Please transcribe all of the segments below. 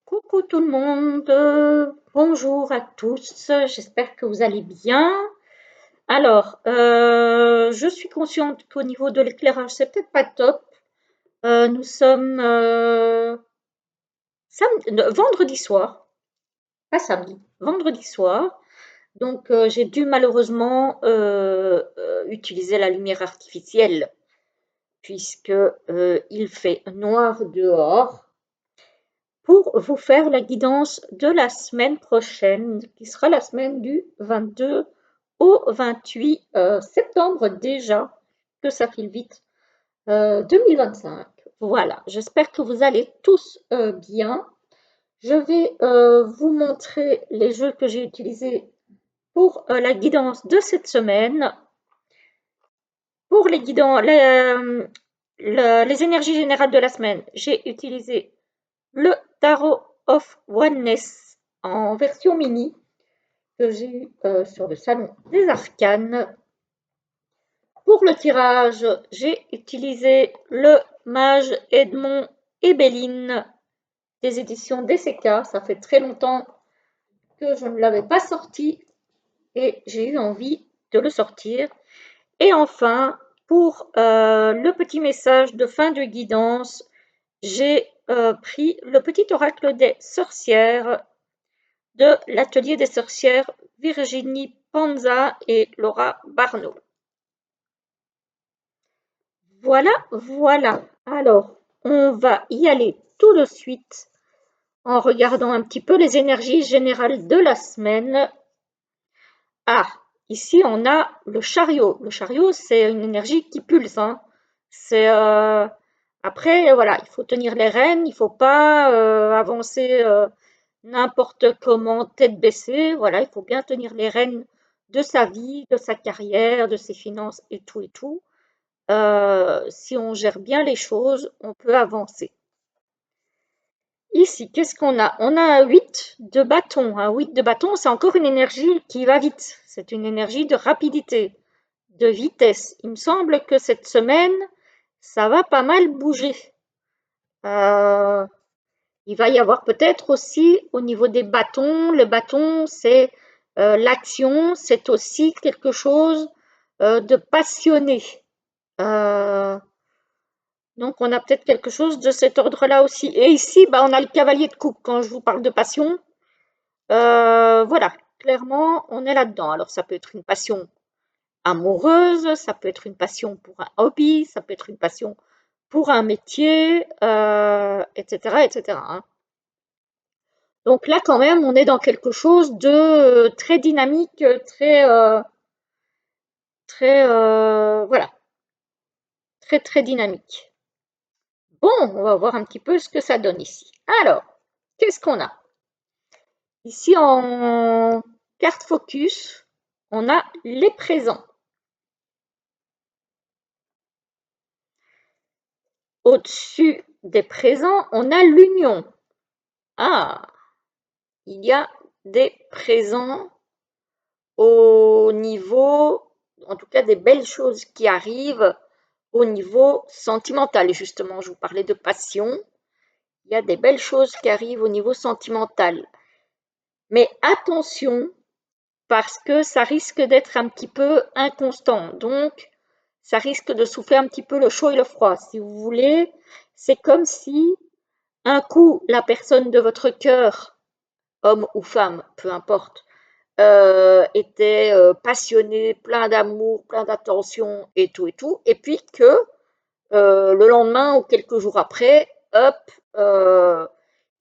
Coucou tout le monde, bonjour à tous, j'espère que vous allez bien. Alors, je suis consciente qu'au niveau de l'éclairage, c'est peut-être pas top. Nous sommes vendredi soir, pas samedi, vendredi soir. Donc, j'ai dû malheureusement utiliser la lumière artificielle puisque il fait noir dehors, pour vous faire la guidance de la semaine prochaine, qui sera la semaine du 22 au 28 septembre déjà, que ça file vite, 2025. Voilà, j'espère que vous allez tous bien. Je vais vous montrer les jeux que j'ai utilisés pour la guidance de cette semaine. Pour les guidants, les énergies générales de la semaine, j'ai utilisé le Tarot of Oneness en version mini que j'ai eu sur le salon des arcanes. Pour le tirage, j'ai utilisé le Mage Edmond Ebelin des éditions DCK. Ça fait très longtemps que je ne l'avais pas sorti et j'ai eu envie de le sortir. Et enfin, pour le petit message de fin de guidance, j'ai pris le petit oracle des sorcières de l'atelier des sorcières Virginie Panza et Laura Barneau. Voilà, voilà. Alors, on va y aller tout de suite en regardant un petit peu les énergies générales de la semaine. Ah, ici on a le chariot. Le chariot, c'est une énergie qui pulse, hein. C'est après, voilà, il faut tenir les rênes, il ne faut pas avancer n'importe comment, tête baissée. Voilà, il faut bien tenir les rênes de sa vie, de sa carrière, de ses finances et tout et tout. Si on gère bien les choses, on peut avancer. Ici, qu'est-ce qu'on a? On a un 8 de bâton. Un 8 de bâton, c'est encore une énergie qui va vite. C'est une énergie de rapidité, de vitesse. Il me semble que cette semaine, ça va pas mal bouger. Euh, il va y avoir peut-être aussi au niveau des bâtons. Le bâton, c'est l'action, c'est aussi quelque chose de passionné. Euh, donc, on a peut-être quelque chose de cet ordre-là aussi. Et ici, bah, on a le cavalier de coupe. Quand je vous parle de passion, voilà, clairement, on est là-dedans. Alors, ça peut être une passion amoureuse, ça peut être une passion pour un hobby, ça peut être une passion pour un métier, etc., etc., hein. Donc là, quand même, on est dans quelque chose de très dynamique, voilà, très, très dynamique. Bon, on va voir un petit peu ce que ça donne ici. Alors, qu'est-ce qu'on a? Ici, en carte focus, on a les présents. Au-dessus des présents, on a l'union. Ah, il y a des présents au niveau, en tout cas des belles choses qui arrivent au niveau sentimental. Justement, je vous parlais de passion. Il y a des belles choses qui arrivent au niveau sentimental. Mais attention, parce que ça risque d'être un petit peu inconstant. Donc, ça risque de souffler un petit peu le chaud et le froid. Si vous voulez, c'est comme si un coup, la personne de votre cœur, homme ou femme, peu importe, était passionné, plein d'amour, plein d'attention et tout, et puis que le lendemain ou quelques jours après, hop,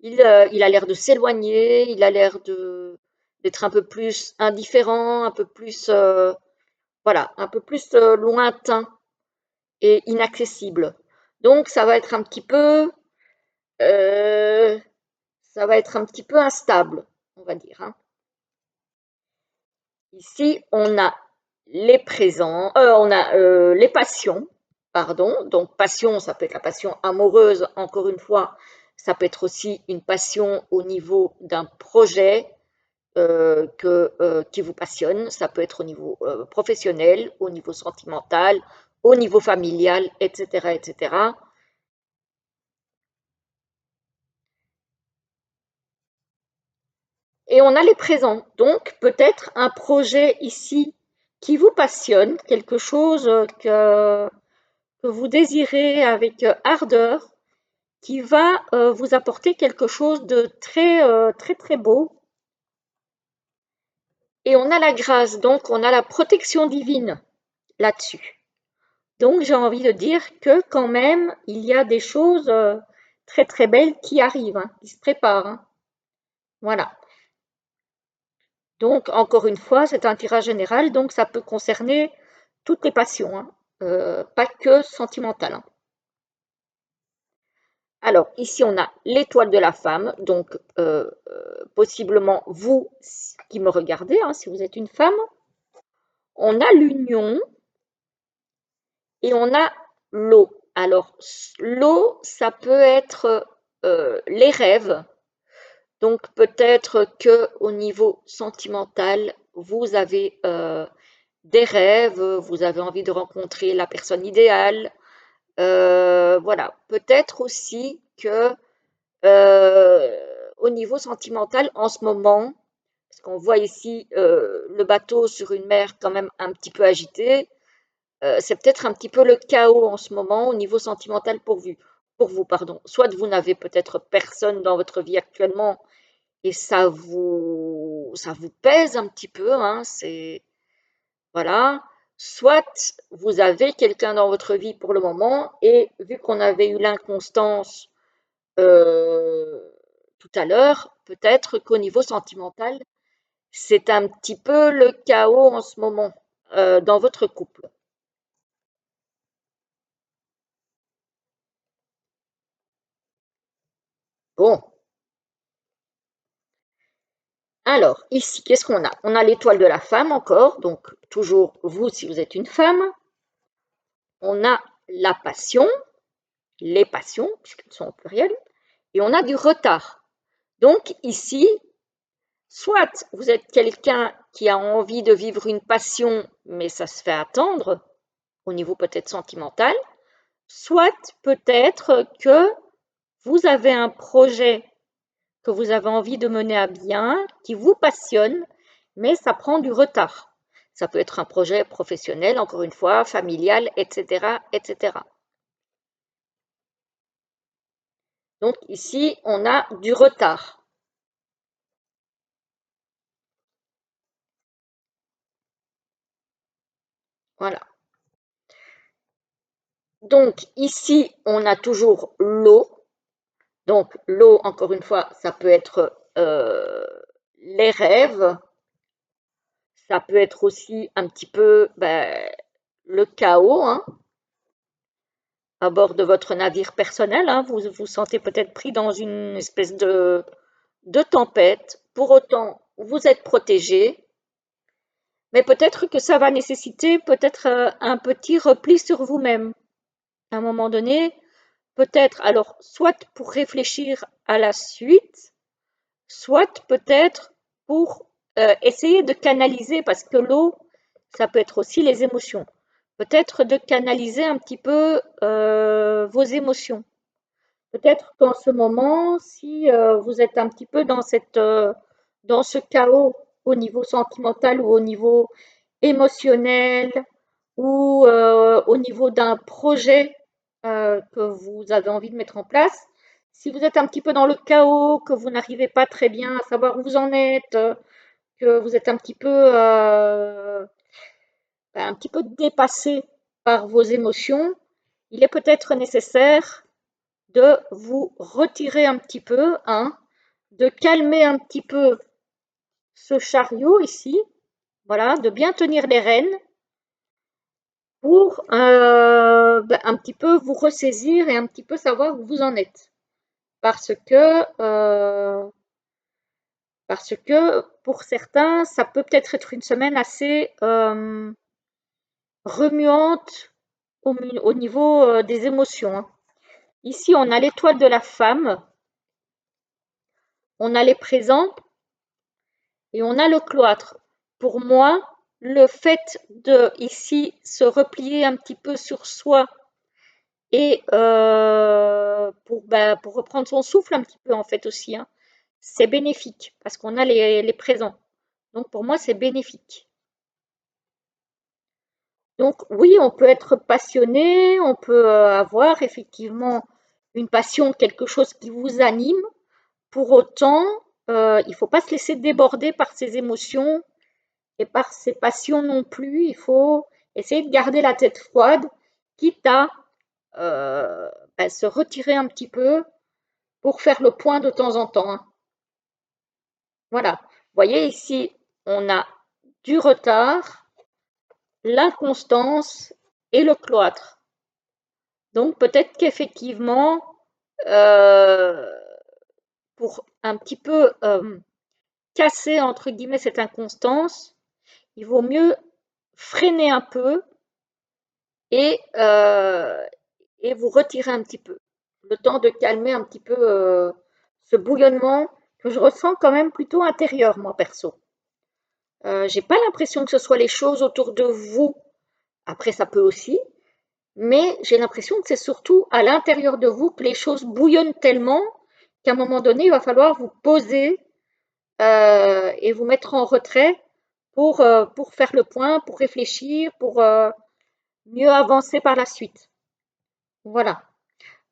il a l'air de s'éloigner, il a l'air d'être un peu plus indifférent, un peu plus, voilà, un peu plus lointain et inaccessible. Donc euh, ça va être un petit peu instable, on va dire, hein. Ici, on a les présents, on a les passions, pardon. Donc, passion, ça peut être la passion amoureuse, encore une fois, ça peut être aussi une passion au niveau d'un projet qui vous passionne, ça peut être au niveau professionnel, au niveau sentimental, au niveau familial, etc., etc. Et on a les présents. Donc, peut-être un projet ici qui vous passionne, quelque chose que vous désirez avec ardeur, qui va vous apporter quelque chose de très, très beau. Et on a la grâce, donc on a la protection divine là-dessus. Donc, j'ai envie de dire que quand même, il y a des choses très, très belles qui arrivent, hein, qui se préparent, hein. Voilà. Donc, encore une fois, c'est un tirage général, donc ça peut concerner toutes les passions, hein, pas que sentimentales, hein. Alors, ici, on a l'étoile de la femme, donc possiblement vous qui me regardez, hein, si vous êtes une femme. On a l'union et on a l'eau. Alors, l'eau, ça peut être les rêves. Donc, peut-être que au niveau sentimental, vous avez des rêves, vous avez envie de rencontrer la personne idéale. Voilà, peut-être aussi que au niveau sentimental, en ce moment, parce qu'on voit ici le bateau sur une mer quand même un petit peu agitée, c'est peut-être un petit peu le chaos en ce moment au niveau sentimental pour vous, pardon. Soit vous n'avez peut-être personne dans votre vie actuellement et ça vous pèse un petit peu, hein, c'est voilà. Soit vous avez quelqu'un dans votre vie pour le moment et vu qu'on avait eu l'inconstance tout à l'heure, peut-être qu'au niveau sentimental, c'est un petit peu le chaos en ce moment dans votre couple. Bon, alors ici, qu'est-ce qu'on a? On a l'étoile de la femme encore, donc toujours vous si vous êtes une femme. On a la passion, les passions, puisqu'elles sont au pluriel, et on a du retard. Donc ici, soit vous êtes quelqu'un qui a envie de vivre une passion, mais ça se fait attendre au niveau peut-être sentimental, soit peut-être que vous avez un projet que vous avez envie de mener à bien, qui vous passionne, mais ça prend du retard. Ça peut être un projet professionnel, encore une fois, familial, etc., etc. Donc ici, on a du retard. Voilà. Donc ici, on a toujours l'eau. Donc l'eau, encore une fois, ça peut être les rêves, ça peut être aussi un petit peu le chaos, hein, à bord de votre navire personnel, hein. Vous vous sentez peut-être pris dans une espèce de tempête. Pour autant, vous êtes protégé, mais peut-être que ça va nécessiter peut-être un petit repli sur vous-même. À un moment donné, peut-être, alors, soit pour réfléchir à la suite, soit peut-être pour essayer de canaliser, parce que l'eau, ça peut être aussi les émotions. Peut-être de canaliser un petit peu vos émotions. Peut-être qu'en ce moment, si vous êtes un petit peu dans ce chaos au niveau sentimental ou au niveau émotionnel ou au niveau d'un projet que vous avez envie de mettre en place, si vous êtes un petit peu dans le chaos, que vous n'arrivez pas très bien à savoir où vous en êtes, que vous êtes un petit peu dépassé par vos émotions, il est peut-être nécessaire de vous retirer un petit peu, hein, de calmer un petit peu ce chariot ici, voilà, de bien tenir les rênes pour un petit peu vous ressaisir et un petit peu savoir où vous en êtes. Parce que, euh, parce que pour certains, ça peut peut-être être une semaine assez remuante au niveau des émotions, hein. Ici, on a l'étoile de la femme, on a les présents et on a le cloître. Pour moi, le fait de ici se replier un petit peu sur soi et pour reprendre son souffle un petit peu en fait aussi, hein, c'est bénéfique parce qu'on a les présents. Donc pour moi, c'est bénéfique. Donc oui, on peut être passionné, on peut avoir effectivement une passion, quelque chose qui vous anime. Pour autant, il ne faut pas se laisser déborder par ses émotions et par ses passions non plus. Il faut essayer de garder la tête froide, quitte à se retirer un petit peu pour faire le point de temps en temps, hein. Voilà. Vous voyez ici, on a du retard, l'inconstance et le cloître. Donc peut-être qu'effectivement, euh, pour un petit peu casser entre guillemets cette inconstance, il vaut mieux freiner un peu et, euh, et vous retirer un petit peu. Le temps de calmer un petit peu ce bouillonnement que je ressens quand même plutôt intérieur, moi perso. J'ai pas l'impression que ce soit les choses autour de vous. Après, ça peut aussi, mais j'ai l'impression que c'est surtout à l'intérieur de vous que les choses bouillonnent tellement qu'à un moment donné, il va falloir vous poser et vous mettre en retrait pour faire le point, pour réfléchir, pour mieux avancer par la suite. Voilà.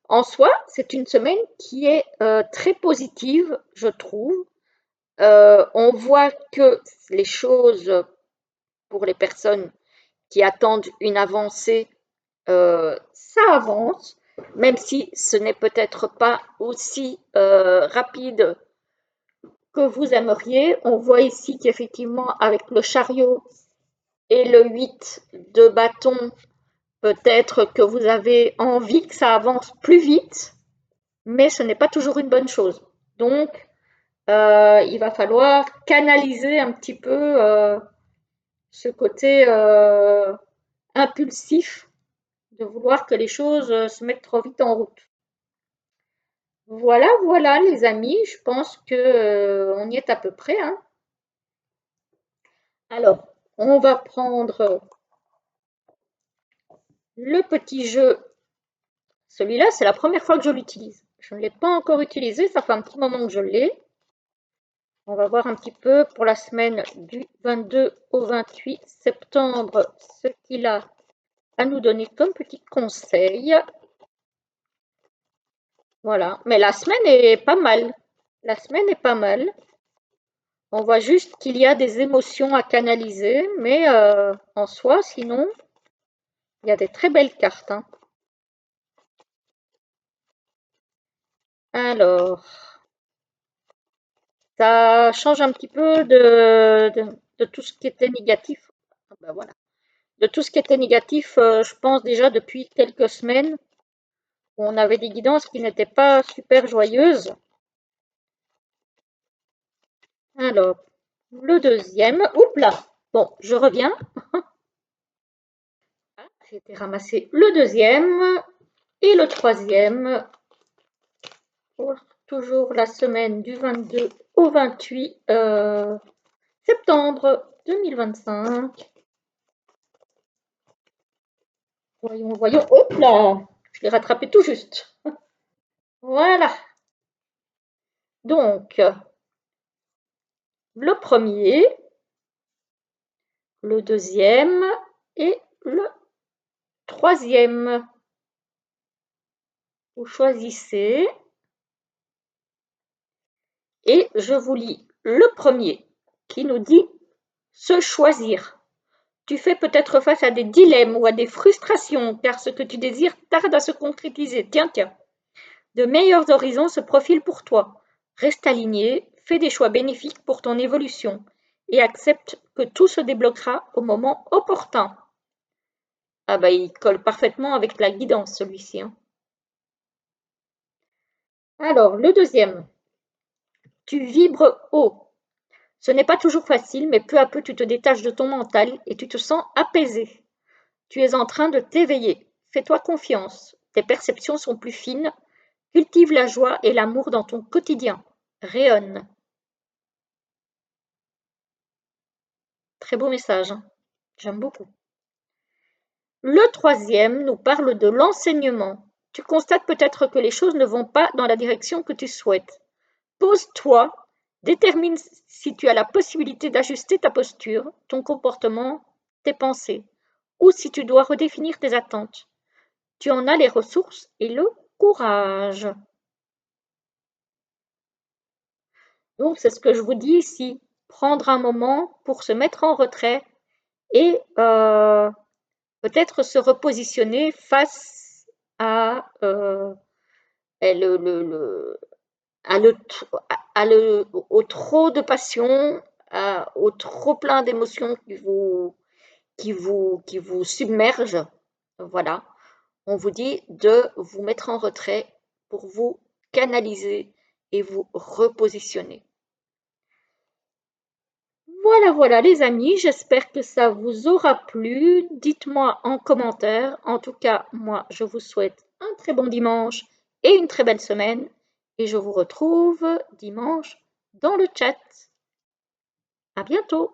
En soi, c'est une semaine qui est très positive, je trouve. On voit que les choses, pour les personnes qui attendent une avancée, ça avance, même si ce n'est peut-être pas aussi rapide que vous aimeriez. On voit ici qu'effectivement, avec le chariot et le 8 de bâton, peut-être que vous avez envie que ça avance plus vite, mais ce n'est pas toujours une bonne chose. Donc, il va falloir canaliser un petit peu ce côté impulsif de vouloir que les choses se mettent trop vite en route. Voilà, voilà les amis, je pense que on y est à peu près, hein. Alors, on va prendre le petit jeu. Celui-là, c'est la première fois que je l'utilise. Je ne l'ai pas encore utilisé, ça fait un petit moment que je l'ai. On va voir un petit peu pour la semaine du 22 au 28 septembre ce qu'il a à nous donner comme petit conseil. Voilà, mais la semaine est pas mal. La semaine est pas mal. On voit juste qu'il y a des émotions à canaliser, mais en soi, sinon, il y a des très belles cartes, hein. Alors, ça change un petit peu de tout ce qui était négatif. Ah ben voilà. De tout ce qui était négatif, je pense déjà depuis quelques semaines, où on avait des guidances qui n'étaient pas super joyeuses. Alors, le deuxième, oups là, bon, je reviens. J'ai été ramasser le deuxième et le troisième pour toujours la semaine du 22 au 28 septembre 2025. Voyons, voyons, hop là, je l'ai rattrapé tout juste. Voilà, donc le premier, le deuxième et le troisième. Vous choisissez et je vous lis le premier qui nous dit se choisir. Tu fais peut-être face à des dilemmes ou à des frustrations car ce que tu désires tarde à se concrétiser. Tiens, tiens. De meilleurs horizons se profilent pour toi. Reste aligné, fais des choix bénéfiques pour ton évolution et accepte que tout se débloquera au moment opportun. Ah bah il colle parfaitement avec la guidance celui-ci, hein. Alors, le deuxième. Tu vibres haut. Ce n'est pas toujours facile, mais peu à peu tu te détaches de ton mental et tu te sens apaisé. Tu es en train de t'éveiller. Fais-toi confiance. Tes perceptions sont plus fines. Cultive la joie et l'amour dans ton quotidien. Rayonne. Très beau message, hein. J'aime beaucoup. Le troisième nous parle de l'enseignement. Tu constates peut-être que les choses ne vont pas dans la direction que tu souhaites. Pose-toi Détermine si tu as la possibilité d'ajuster ta posture, ton comportement, tes pensées, ou si tu dois redéfinir tes attentes. Tu en as les ressources et le courage. Donc, c'est ce que je vous dis ici. Prendre un moment pour se mettre en retrait et peut-être se repositionner face à, le, à le, au trop de passion, au trop plein d'émotions qui vous submerge. Voilà. On vous dit de vous mettre en retrait pour vous canaliser et vous repositionner. Voilà, voilà les amis, j'espère que ça vous aura plu. Dites-moi en commentaire. En tout cas, moi, je vous souhaite un très bon dimanche et une très belle semaine. Et je vous retrouve dimanche dans le chat. À bientôt.